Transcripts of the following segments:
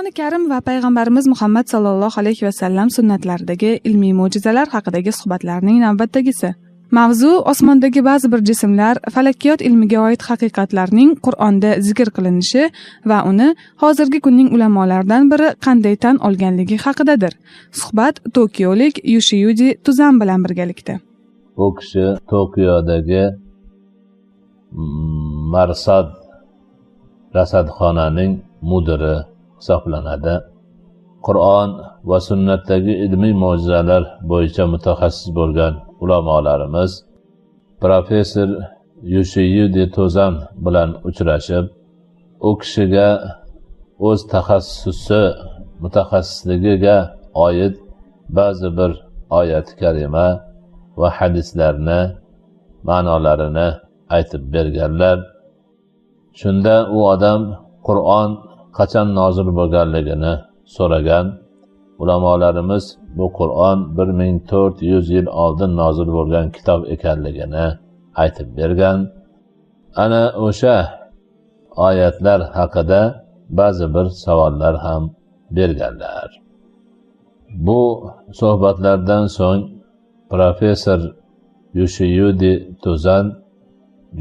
Qur'oni Karim va payg'ambarimiz Muhammad sallallohu alayhi va sallam sunnatlaridagi ilmiy mo'jizalar haqidagi suhbatlarning navbatdagisi. Mavzu osmondagi ba'zi bir jismlar, falakiyot ilmiga oid haqiqatlarning Qur'onda zikr qilinishi va uni hozirgi kunning ulamolaridan biri qanday tan olganligi haqidadir. Suhbat tokiolik Yoshiyuji Tuzan bilan birgalikda. Bu kishi Tokiodagi Marsad rasadxonaning mudiri hisoblanadi. Qur'on va sunnatdagi ilmiy mo'jizalar bo'yicha mutaxassis bo'lgan ulamolarimiz professor Yoshiyuji Tuzan bilan uchrashib, u kishiga o'z mutaxassisligiga oid ba'zi bir oyat karima va hadislarni ma'nolarini aytib berganlar. Shunda u odam Qur'on qachon nozil bo'lganligini so'ragan. Ulamolarimiz bu Qur'on 1400 yil oldin nozil bo'lgan kitob ekanligini aytib bergan. Ana o'sha oyatlar haqida ba'zi bir savollar ham berganlar. Bu suhbatlardan so'ng professor Yoshiyuji Tuzan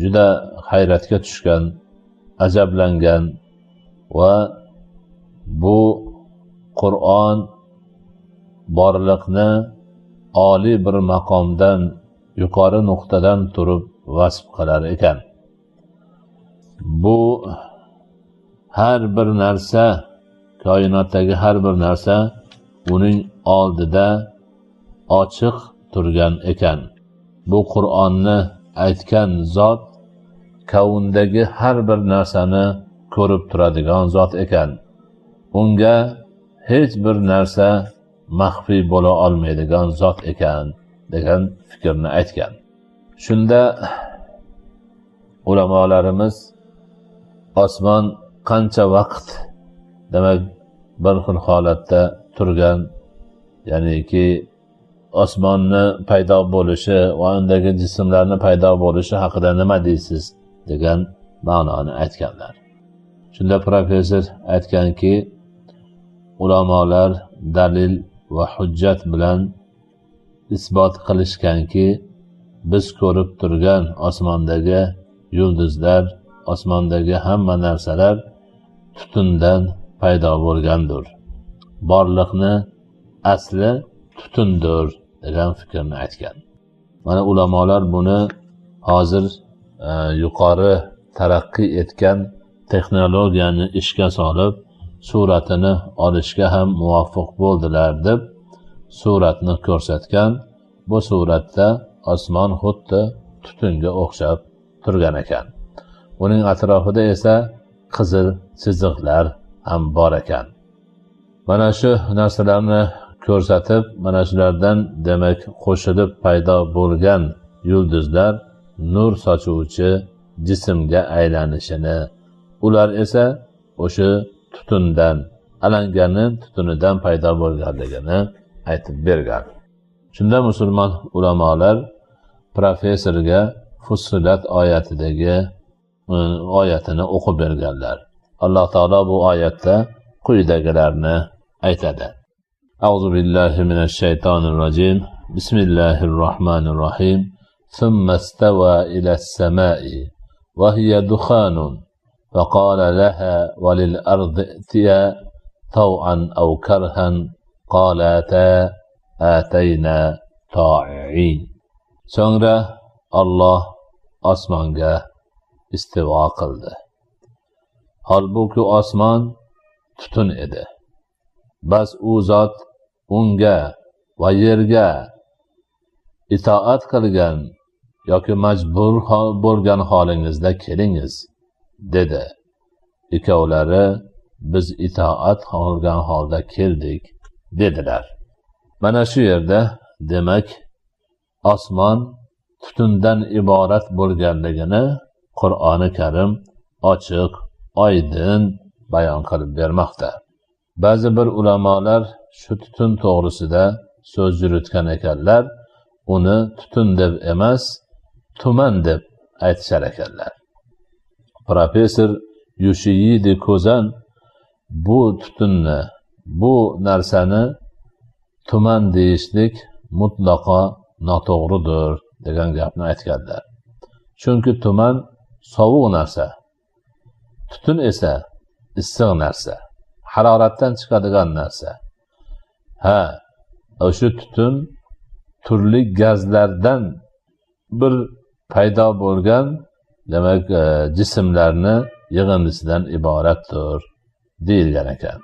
juda hayratga tushgan, ajablangan va bu Qur'on borliqni oliy bir maqomdan, yuqori nuqtadan turib vasf qilar ekan. Bu har bir narsa, koinotdagi har bir narsa uning oldida ochiq turgan ekan. Bu Qur'onni aytgan zot kavndagi har bir narsani ko'rib turadigan zot ekan. Unga hech bir narsa maxfiy bo'la olmaydigan zot ekan degan fikrni aytgan. Shunda ulamolarimiz osmon qancha vaqt demak bir xil holatda turgan, ya'niki osmonni paydo bo'lishi va undagi jismlarning paydo bo'lishi haqida nima deysiz degan ma'noni aytganlar. Shunda professor aytganki, ulamolar dalil va hujjat bilan isbot qilishganki, biz ko'rib turgan osmondagi yulduzlar, osmondagi hamma narsalar tutundan paydo bo'lgandir. Borliqni asli tutundir degan fikrni aytgan. Mana ulamolar buni hozir yuqori taraqqiy etgan texnologiyani ishga solib suratini olishga ham muvaffaq bo'ldilar deb suratni ko'rsatgan. Bu suratda osmon xuddi tutunga o'xshab turgan ekan. Uning atrofida esa qizil chiziqlar ham bor ekan. Mana shu narsalarni ko'rsatib, mana shulardan demak qo'shilib paydo bo'lgan yulduzlar nur sochuvchi jismga aylanishini, ular esa o'sha tutundan, alanganing tutunidan paydo bo'lganligini aytib bergan. Shunda musulmon ulamolar professorga Fussilat oyatini o'qib berganlar. Alloh taolo bu oyatda quyidagilarni aytadi. A'udhu billahi minash shaytonir rojim. Bismillahirrohmanirrohim. Thumma istawa ila as-sama'i wa hiya dukhanun فقال لها وللأرض ائتيا طوعا أو كرها قالتا آتينا طائعين. So'ngra Alloh osmonga istivo qildi. Holbuki osmon tutun edi. Bas u zot unga va yerga itoat qilgan yoki majbur bo'lgan holingizda kelingiz dedi. Ikkovlari biz itoat qilgan holda keldik dedilar. Mana shu yerda demak osmon tutundan iborat bo'lganligini Qur'oni Karim ochiq, oydin bayon qilib bermoqda. Ba'zi bir ulamolar shu tutun to'g'risida so'z yuritgan ekanlar. Uni tutun deb emas, tuman deb aytishar ekanlar. Professor Yoshiyuji Tuzan bu tutunni, bu narsani tuman deyishlik mutlaqo noto'g'ridir degan gapni aytganlar. Chunki tuman sovuq narsa, tutun esa issiq narsa, haroratdan chiqadigan narsa. O'sha tutun turli gazlardan bir paydo bo'lgan, demak, jismlarni yig'indisidan iboratdir deyilgan ekan.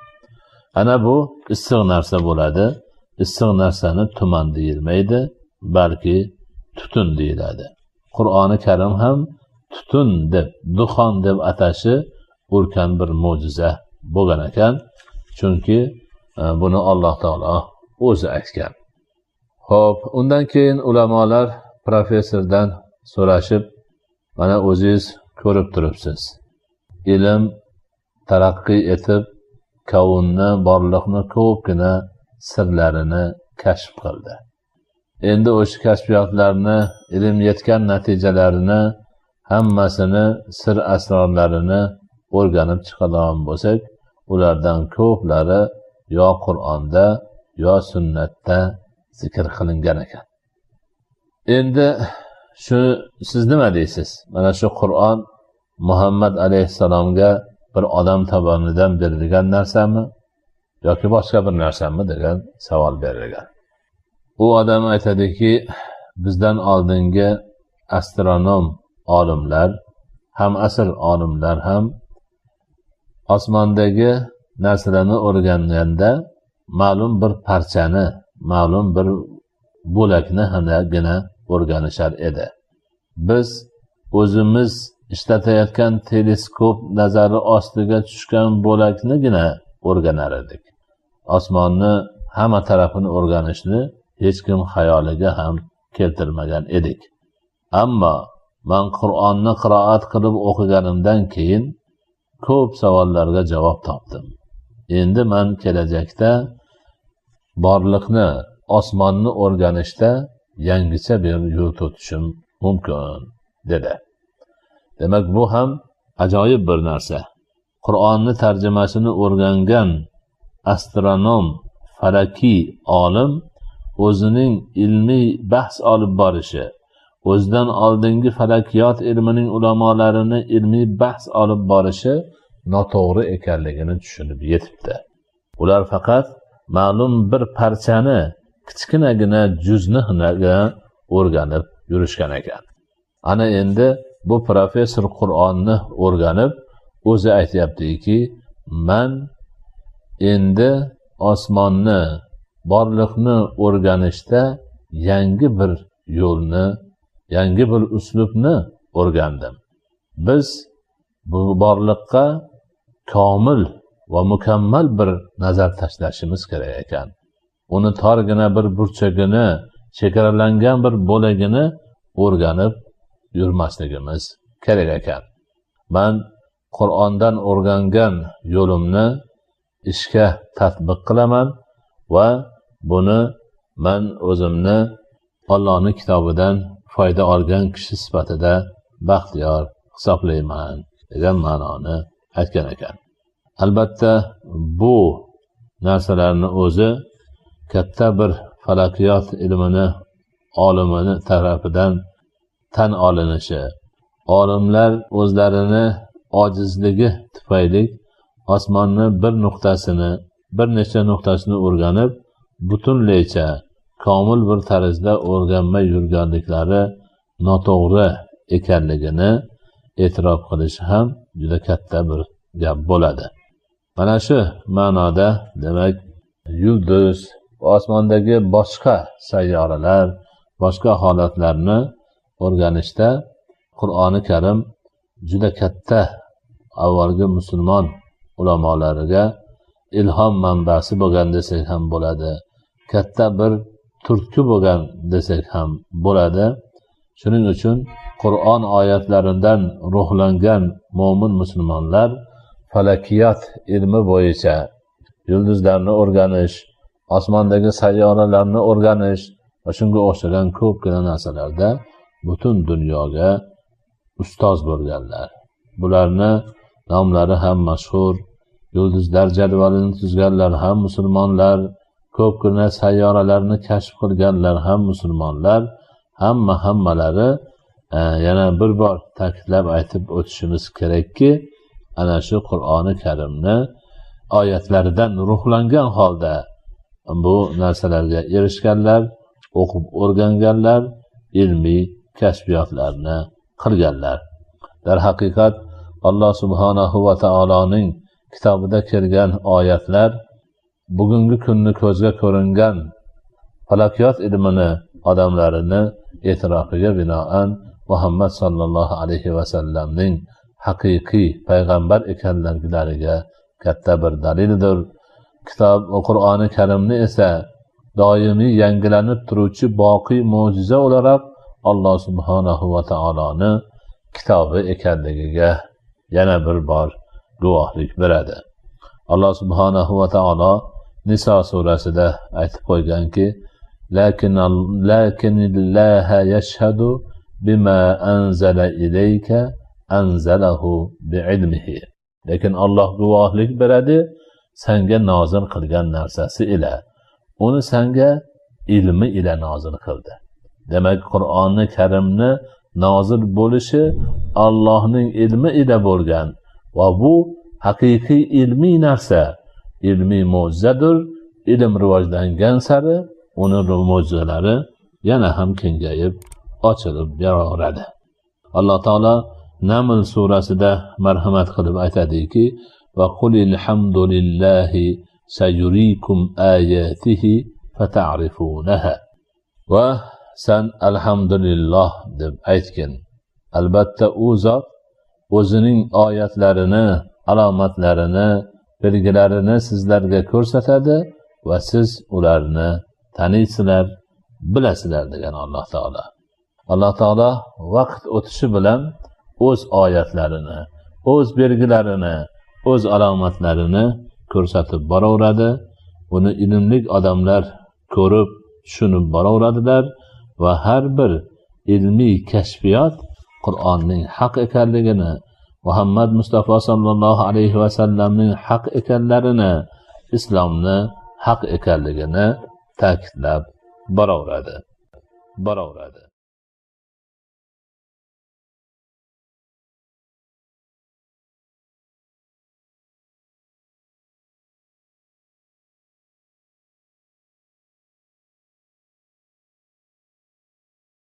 Ana bu issiq narsa bo'ladi. Issiq narsani tuman deyilmaydi, balki tutun deyiladi. Qur'oni Karim ham tutun deb, duxon deb atashi ulkan bir mo'jiza bo'lgan ekan. Chunki buni Alloh taolo o'zi aytgan. Xo'p, undan keyin ulamolar professordan so'rashib, mana o'zingiz ko'rib turibsiz. Ilm taraqqiy etib, kaunni, borliqni ko'pgina sirlarini kashf qildi. Endi o'sha kashfiyotlarni, ilm yetgan natijalarini, hammasini, sir asrorlarini o'rganib chiqadigan bo'lsak, ulardan ko'plari yo Qur'onda, yo sunnatda zikr qilingan ekan. Endi siz nima deysiz? Mana shu Qur'on Muhammad alayhissalomga bir odam tomonidan berilgan narsami yoki boshqa bir narsami degan savol berilgan. U odam aytadiki, bizdan oldingi astronom olimlar ham, asr olimlar ham osmondagi narsalarni o'rganganda ma'lum bir parchani, ma'lum bir bo'lakni hamagina o'rganishar edi. Biz o'zimiz ishlatayotgan teleskop nazari ostiga tushgan bo'laknigina o'rganar edik. Osmonni hamma tarafini o'rganishni hech kim xayoliga ham keltirmagan edik. Ammo men Qur'onni qiroat qilib o'qiganimdan keyin ko'p savollarga javob topdim. Endi men kelajakda borliqni, osmonni o'rganishda yangicha bir yo'l tutishim mumkin dedi. Demak, bu ham ajoyib bir narsa. Qur'onni tarjimasini o'rgangan astronom, falakiy olim o'zining ilmiy bahs olib borishi, o'zidan oldingi falakiyot ilmining ulamolarini ilmiy bahs olib borishi noto'g'ri ekanligini tushunib yetibdi. Ular faqat ma'lum bir parchani, kichkinagina juzni o'rganib yurishgan ekan. Ana endi bu professor Qur'onni o'rganib o'zi aytayaptiki, men endi osmonni, borliqni o'rganishda yangi bir yo'lni, yangi bir uslubni o'rgandim. Biz bu borliqqa komil va mukammal bir nazar tashlashimiz kerak ekan. Uni torgina bir burchagini, chegaralangan bir bo'lagini o'rganib yurmasligimiz kerak ekan. Men Qur'ondan o'rgangan yo'limni ishga tatbiq qilaman va buni men o'zimni Allohning kitobidan foyda olgan kishi sifatida baxtiyor hisoblayman degan ma'noni aytgan ekan. Albatta bu narsalarni o'zi katta bir falakiyot ilmini olimini tarafidan tan olinishi, olimlar o'zlarini ojizligi tufayli osmonni bir nuqtasini, bir necha nuqtasini o'rganib, butunlaycha komil bir tarzda o'rganmay yurganliklari noto'g'ri ekanligini e'tirof qilish ham juda katta bir gap bo'ladi. Mana shu ma'noda demak, yulduz va osmondagi boshqa sayyoralar, boshqa holatlarni o'rganishda Qur'oni Karim juda katta avvalgi musulmon ulamolariga ilhom manbasi bo'lgan desak ham bo'ladi. Katta bir turtki bo'lgan desak ham bo'ladi. Shuning uchun Qur'on oyatlaridan ruhlangan mo'min musulmonlar falakiyat ilmi bo'yicha yulduzlarni o'rganish, osmondagi sayyoralarni o'rganish va shunga o'xshagan ko'pgina narsalarda butun dunyoga ustoz bo'lganlar. Bularni nomlari ham mashhur. yulduzlar jadvalini tuzganlar ham musulmonlar, ko'pgina sayyoralarni kashf qilganlar ham musulmonlar, hammalari yana bir bor ta'kidlab aytib o'tishimiz kerakki, ana shu Qur'oni Karimni oyatlaridan ruhlangan holda bu narsalarga erishganlar, o'qib o'rganganlar, ilmiy kashfiyotlarni qilganlar. Darhaqiqat Alloh subhanahu va taoloning kitobida kelgan oyatlar bugungi kunni ko'zga ko'ringan falakiyot ilmini odamlarini e'tirofiga binoan Muhammad sallallohu alayhi va sallamning haqiqiy payg'ambar ekanliklariga katta bir dalildir. Kitob Qur'oni Karimni esa doimiy yangilanib turuvchi boqiy mo'jiza o'larak Alloh subhanahu va taoloni kitobi ekanligiga yana bir bor guvohlik beradi. Alloh subhanahu va taolo Niso surasida aytib qo'yganki, lakinilloha yashhadu bima anzala ilayka anzalahu bi'ilmihi. Lekin Alloh guvohlik beradi senga nozil qilgan narsasi ila. Uni senga ilmi ila nozil qildi. Demak, Qur'onni Karimni nozil bo'lishi Allohning ilmi ila bo'lgan va bu haqiqiy ilmiy narsa, ilmiy mo'jizadir. Ilm rivojlangan sari uning mo'jizalari yana ham kengayib, ochilib boraveradi. Alloh taolo Naml surasida marhamat qilib aytadiki: "Va qulil hamdulillahi sayurikum ayatihi fata'rifunaha." Va sen alhamdulillah deb aytgin. Albatta u zot o'zining oyatlarini, alomatlarini, belgilarini sizlarga ko'rsatadi va siz ularni taniysizlar, bilasizlar degan Alloh taolo. Alloh taolo vaqt o'tishi bilan o'z oyatlarini, o'z belgilarini, o'z alomatlarini ko'rsatib boraveradi. Buni ilmli odamlar ko'rib, tushunib boraveradilar va har bir ilmiy kashfiyot Qur'onning haq ekanligini, Muhammad Mustafa sallallohu alayhi va sallamning haq ekanlarini, islomni haq ekanligini ta'kidlab boraveradi.